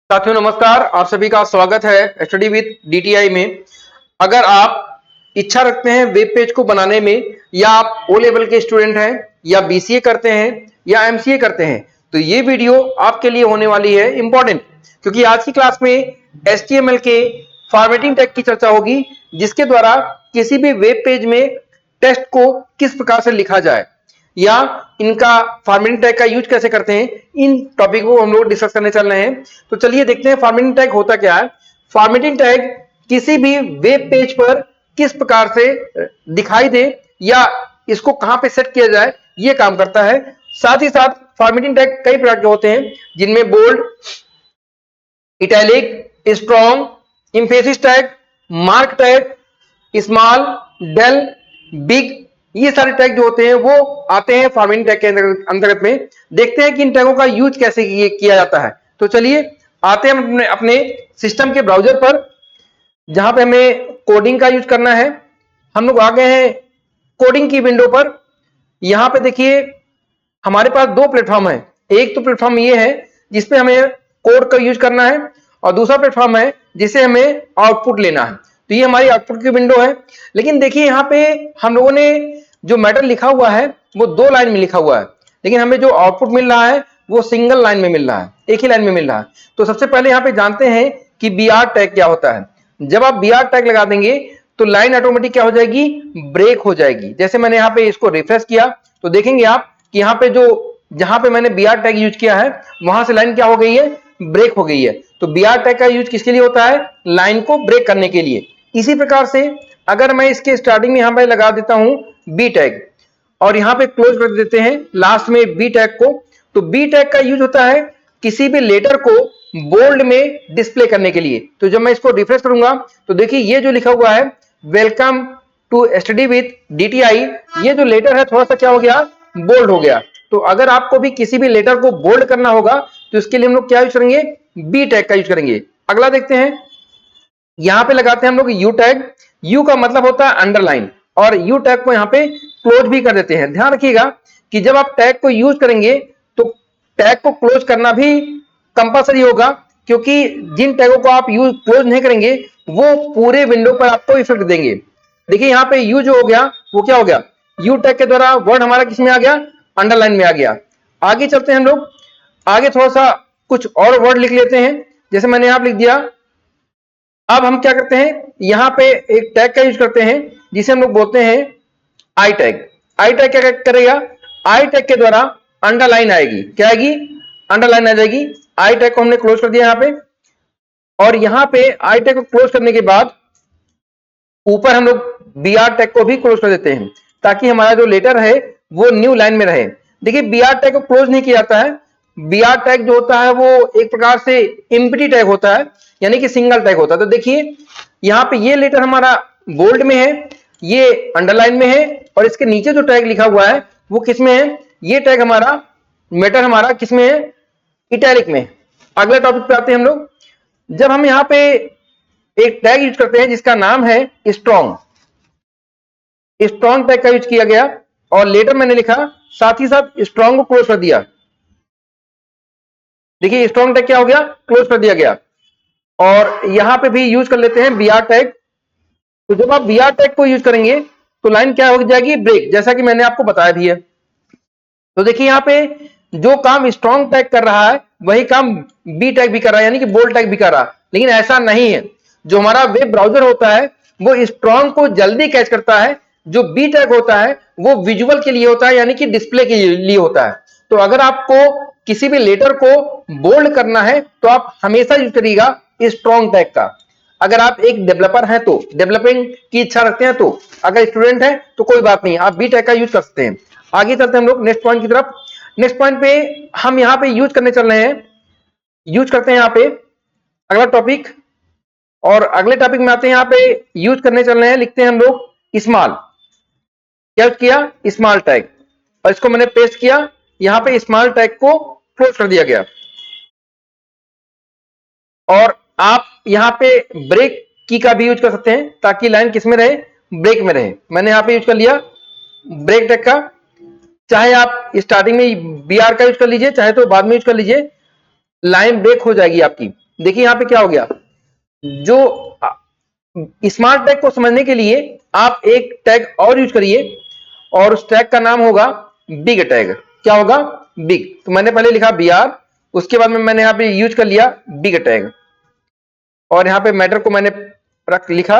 साथियों नमस्कार, आप सभी का स्वागत है स्टडी विद डीटीआई में। अगर आप इच्छा रखते हैं वेब पेज को बनाने में, या आप ओ लेवल के स्टूडेंट हैं, या बीसीए करते हैं, या एमसीए करते हैं, तो ये वीडियो आपके लिए होने वाली है इंपॉर्टेंट। क्योंकि आज की क्लास में एचटीएमएल के फॉर्मेटिंग टैग की चर्चा होगी, जिसके द्वारा किसी भी वेब पेज में टेक्स्ट को किस प्रकार से लिखा जाए या इनका फॉर्मेटिंग टैग का यूज कैसे करते हैं, इन टॉपिक को हम लोग डिस्कस करने चल रहे हैं। तो चलिए देखते हैं फॉर्मेटिंग टैग होता क्या है। फॉर्मेटिंग टैग किसी भी वेब पेज पर किस प्रकार से दिखाई दे या इसको कहां पे सेट किया जाए, ये काम करता है। साथ ही साथ फॉर्मेटिंग टैग कई प्रकार के होते हैं, जिनमें bold, italic, strong, emphasis tag, mark tag, small, del, big, ये सारे टैग जो होते हैं वो आते हैं फॉर्मेटिंग टैग के अंतर्गत में। देखते हैं कि इन टैगों का यूज कैसे किया जाता है। तो चलिए आते हैं अपने सिस्टम के ब्राउजर पर, जहां पे हमें कोडिंग का यूज करना है। हम लोग आ गए हैं कोडिंग की विंडो पर। यहां पे देखिए हमारे पास दो प्लेटफॉर्म है। एक तो प्लेटफॉर्म ये है जिसपे हमें कोड का यूज करना है, और दूसरा प्लेटफॉर्म है जिसे हमें आउटपुट लेना है। तो ये हमारी आउटपुट की विंडो है। लेकिन देखिए यहाँ पे हम लोगों ने जो मैटर लिखा हुआ है वो दो लाइन में लिखा हुआ है, लेकिन हमें जो आउटपुट मिल रहा है वो सिंगल लाइन में मिल रहा है, एक ही लाइन में मिल रहा है। तो सबसे पहले यहाँ पे जानते हैं कि बीआर टैग क्या होता है। जब आप बीआर टैग लगा देंगे तो लाइन ऑटोमेटिक क्या हो जाएगी, ब्रेक हो जाएगी। जैसे मैंने यहाँ पे इसको रिफ्रेश किया तो देखेंगे आप कि यहाँ पे जहां पे मैंने बीआर टैग यूज किया है वहां से लाइन क्या हो गई है, ब्रेक हो गई है। तो बीआर टैग का यूज किसके लिए होता है, लाइन को ब्रेक करने के लिए। इसी प्रकार से अगर मैं इसके स्टार्टिंग में यहां पे लगा देता हूं बी टैग, और यहां पे क्लोज कर देते हैं लास्ट में बी टैग को, तो बी टैग का यूज होता है किसी भी लेटर को बोल्ड में डिस्प्ले करने के लिए। तो जब मैं इसको रिफ्रेश करूंगा तो देखिए ये जो लिखा हुआ है welcome to study with DTI, ये जो लेटर है थोड़ा सा क्या हो गया, बोल्ड हो गया। तो अगर आपको भी किसी भी लेटर को बोल्ड करना होगा तो इसके लिए हम लोग क्या यूज करेंगे, बी टैग का यूज करेंगे। अगला देखते हैं, यहां पे लगाते हैं हम लोग यू टैग। यू का मतलब होता है अंडरलाइन, और यू टैग को यहां पे क्लोज भी कर देते हैं। ध्यान रखिएगा कि जब आप टैग को यूज करेंगे तो टैग को क्लोज करना भी कंपलसरी होगा, क्योंकि जिन टैगों को आप यूज क्लोज नहीं करेंगे वो पूरे विंडो पर आपको इफेक्ट देंगे। देखिए यहाँ पे यू जो हो गया वो क्या हो गया, यू टैग के द्वारा वर्ड हमारा किस में आ गया, अंडरलाइन में आ गया। आगे चलते हैं हम लोग, आगे थोड़ा सा कुछ और वर्ड लिख लेते हैं। जैसे मैंने यहां लिख दिया। अब हम क्या करते हैं, यहां पे एक टैग का यूज करते हैं जिसे हम लोग बोलते हैं आई टैग। आई टैग क्या करेगा, आई टैग के द्वारा अंडरलाइन आएगी। क्या आएगी, अंडरलाइन आ जाएगी। आई टैग को हमने क्लोज कर दिया यहां पे, और यहां पे आई टैग को क्लोज करने के बाद ऊपर हम लोग बीआर टैग को भी क्लोज कर देते हैं, ताकि हमारा जो लेटर है वो न्यू लाइन में रहे। देखिए बीआर टैग को क्लोज नहीं किया जाता है। बीआर टैग जो होता है वो एक प्रकार से एम्प्टी टैग होता है, यानी कि सिंगल टैग होता है। तो देखिए यहाँ पे ये लेटर हमारा बोल्ड में है, ये अंडरलाइन में है, और इसके नीचे जो टैग लिखा हुआ है वो किस में है, ये टैग हमारा मैटर हमारा किस में है, इटैलिक में। अगले टॉपिक पे आते हैं हम लोग। जब हम यहाँ पे एक टैग यूज करते हैं जिसका नाम है स्ट्रॉन्ग, स्ट्रॉन्ग टैग का यूज किया गया, और लेटर मैंने लिखा, साथ ही साथ स्ट्रॉन्ग को क्लोज कर दिया। देखिए स्ट्रॉन्ग टैग क्या हो गया, क्लोज कर दिया गया। और यहां पे भी यूज कर लेते हैं बीआर टैग। तो जब आप बीआर टैग को यूज करेंगे तो लाइन क्या हो जाएगी, ब्रेक, जैसा कि मैंने आपको बताया भी है। तो देखिए यहाँ पे जो काम स्ट्रॉन्ग टैग कर रहा है वही काम बी टैग भी कर रहा है, यानी कि बोल्ड टैग भी कर रहा है। लेकिन ऐसा नहीं है, जो हमारा वेब ब्राउजर होता है वो स्ट्रॉन्ग को जल्दी कैच करता है, जो बी टैग होता है वो विजुअल के लिए होता है, यानी कि डिस्प्ले के लिए होता है। तो अगर आपको किसी भी लेटर को बोल्ड करना है तो आप हमेशा यूज करिएगा स्ट्रॉन्ग टैग का। अगर आप एक डेवलपर हैं तो, डेवलपिंग की इच्छा रखते हैं तो, अगर स्टूडेंट है तो कोई बात नहीं, आप बी टैग का यूज कर सकते हैं। आगे चलते हैं हम लोग नेक्स्ट पॉइंट की तरफ। नेक्स्ट पॉइंट पे हम यहाँ पे यूज करने चल रहे हैं, यूज करते हैं यहाँ पे अगला टॉपिक, और अगले टॉपिक में आते हैं। यहाँ पे यूज करने चल रहे हैं, लिखते हैं हम लोग स्मॉल। क्या यूज किया, स्मॉल टैग, और इसको मैंने पेस्ट किया। यहां पे स्मॉल टैग को क्लोज कर दिया गया, और आप यहां पे ब्रेक की का भी यूज कर सकते हैं ताकि लाइन किस में रहे, ब्रेक में रहे। मैंने यहां पे यूज कर लिया ब्रेक टैग का। चाहे आप स्टार्टिंग में बीआर का यूज कर लीजिए, चाहे तो बाद में यूज कर लीजिए, लाइन ब्रेक हो जाएगी आपकी। देखिए यहाँ पे क्या हो गया, जो स्मॉल टैग को समझने के लिए आप एक टैग और यूज करिए और उस टैग का नाम होगा बिग टैग। क्या होगा? बिग। तो मैंने पहले लिखा br, उसके बाद में मैंने यहाँ पे यूज कर लिया बिग टैग और यहाँ पे मैटर को मैंने रख लिखा,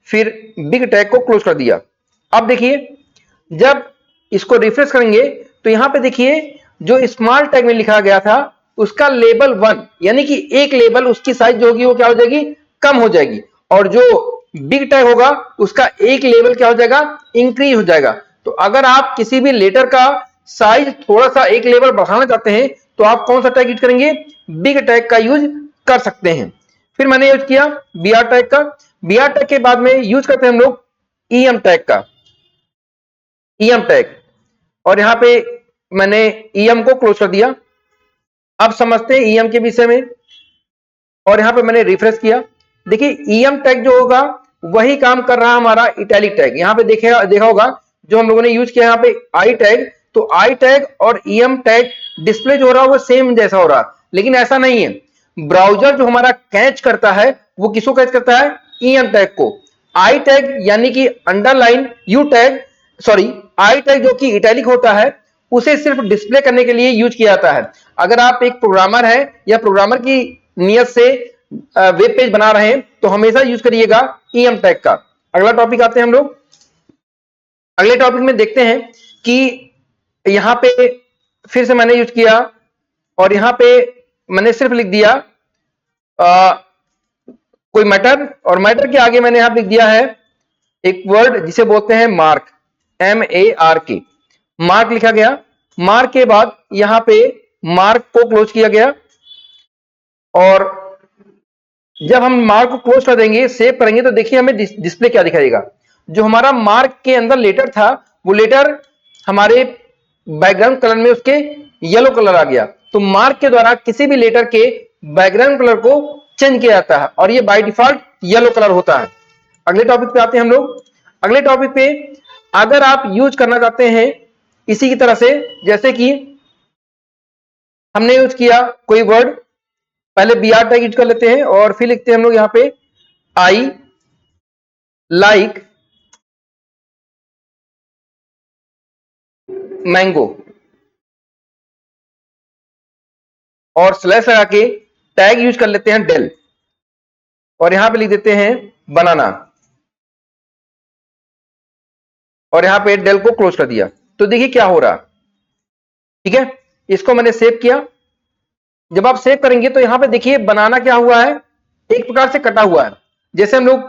फिर बिग टैग को क्लोज कर दिया। अब देखिए जब इसको रिफ्रेश करेंगे तो यहाँ पे देखिए जो स्मॉल टैग में लिखा गया था उसका लेबल 1 यानी कि एक लेबल उसकी साइज जो होगी वो क्या हो जाएगी, कम हो जाएगी, और जो बिग टैग होगा उसका एक लेवल क्या हो जाएगा, इंक्रीज हो जाएगा। तो अगर आप किसी भी लेटर का साइज थोड़ा सा एक लेवल बढ़ाना चाहते हैं तो आप कौन सा टैग यूज करेंगे, बिग टैग का यूज कर सकते हैं। फिर मैंने यूज किया br टैग का। br टैग के बाद में यूज करते हैं हम लोग em टैग का, em टैग, और यहां पे मैंने em को क्लोज कर दिया। अब समझते हैं em के विषय में, और यहां पे मैंने रिफ्रेश किया। देखिए em टैग जो होगा वही काम कर रहा है हमारा इटैलिक टैग। यहां पे देखा होगा जो हम लोगों ने यूज किया यहाँ पे आई टैग, तो आई टैग और em टैग डिस्प्ले जो हो रहा है वो सेम जैसा हो रहा है, लेकिन ऐसा नहीं है। ब्राउजर जो हमारा कैच करता है वो किसको कैच करता है, em टैग को। आई टैग यानी कि underline you tag, sorry I tag जो कि इटैलिक होता है उसे सिर्फ डिस्प्ले करने के लिए यूज किया जाता है। अगर आप एक प्रोग्रामर है या प्रोग्रामर की नियत से वेब पेज बना रहे हैं तो हमेशा यूज करिएगा em टैग का। अगला टॉपिक आते हैं हम लोग। अगले टॉपिक में देखते हैं कि यहां पे फिर से मैंने यूज किया और यहां पे मैंने सिर्फ लिख दिया कोई मैटर, और मैटर के आगे मैंने यहां पे लिख दिया है एक वर्ड जिसे बोलते हैं मार्क, MARK। मार्क लिखा गया। मार्क के बाद यहां पे मार्क को क्लोज किया गया, और जब हम मार्क को क्लोज कर देंगे, सेव करेंगे, तो देखिए हमें डिस्प्ले क्या दिखाएगा। जो हमारा मार्क के अंदर लेटर था वो लेटर हमारे बैकग्राउंड कलर में उसके येलो कलर आ गया। तो मार्क के द्वारा किसी भी लेटर के बैकग्राउंड कलर को चेंज किया जाता है और ये बाय डिफॉल्ट येलो कलर होता है। अगले टॉपिक पे आते हैं हम लोग। अगले टॉपिक पे अगर आप यूज करना चाहते हैं इसी की तरह से, जैसे कि हमने यूज किया कोई वर्ड, पहले br टैग यूज कर लेते हैं और फिर लिखते हैं हम लोग यहां पे आई लाइक मैंगो, और स्लैश लगा के टैग यूज कर लेते हैं डेल, और यहां पे लिख देते हैं बनाना, और यहां पे डेल को क्लोज कर दिया। तो देखिए क्या हो रहा, ठीक है। इसको मैंने सेव किया। जब आप सेव करेंगे तो यहां पे देखिए बनाना क्या हुआ है, एक प्रकार से कटा हुआ है। जैसे हम लोग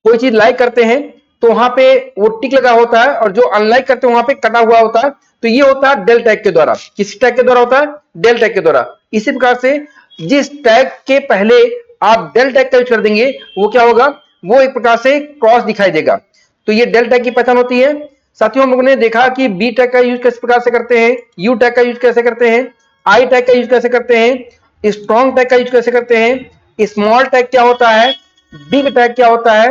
कोई चीज लाइक करते हैं तो वहां पे वो टिक लगा होता है, और जो अनलाइक करते हैं वहां पे कटा हुआ होता है। तो ये होता है डेल टैग के द्वारा। किस टैग के द्वारा होता है, डेल टैग के द्वारा। इसी प्रकार से जिस टैग के पहले आप डेल टैग का यूज कर देंगे वो क्या होगा, वो एक प्रकार से क्रॉस दिखाई देगा। तो ये डेल टैग की पहचान होती है। साथियों हम लोगों ने देखा कि बी टैग का यूज किस प्रकार से करते हैं, यू टैग का यूज कैसे करते हैं, आई टैग का यूज कैसे करते हैं, स्ट्रॉन्ग टैग का यूज कैसे करते हैं, स्मॉल टैग क्या होता है, बिग टैग क्या होता है,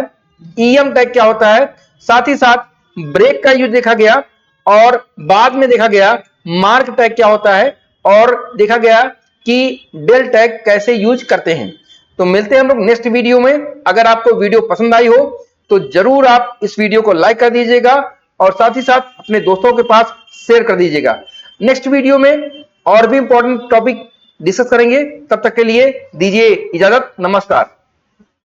em टैग क्या होता है। साथ ही साथ ब्रेक का यूज देखा गया, और बाद में देखा गया मार्क टैग क्या होता है, और देखा गया कि डेल टैग कैसे यूज करते हैं। तो मिलते हैं हम लोग नेक्स्ट वीडियो में। अगर आपको वीडियो पसंद आई हो तो जरूर आप इस वीडियो को लाइक कर दीजिएगा और साथ ही साथ अपने दोस्तों के पास शेयर कर दीजिएगा। नेक्स्ट वीडियो में और भी इंपॉर्टेंट टॉपिक डिस्कस करेंगे। तब तक के लिए दीजिए इजाजत, नमस्कार।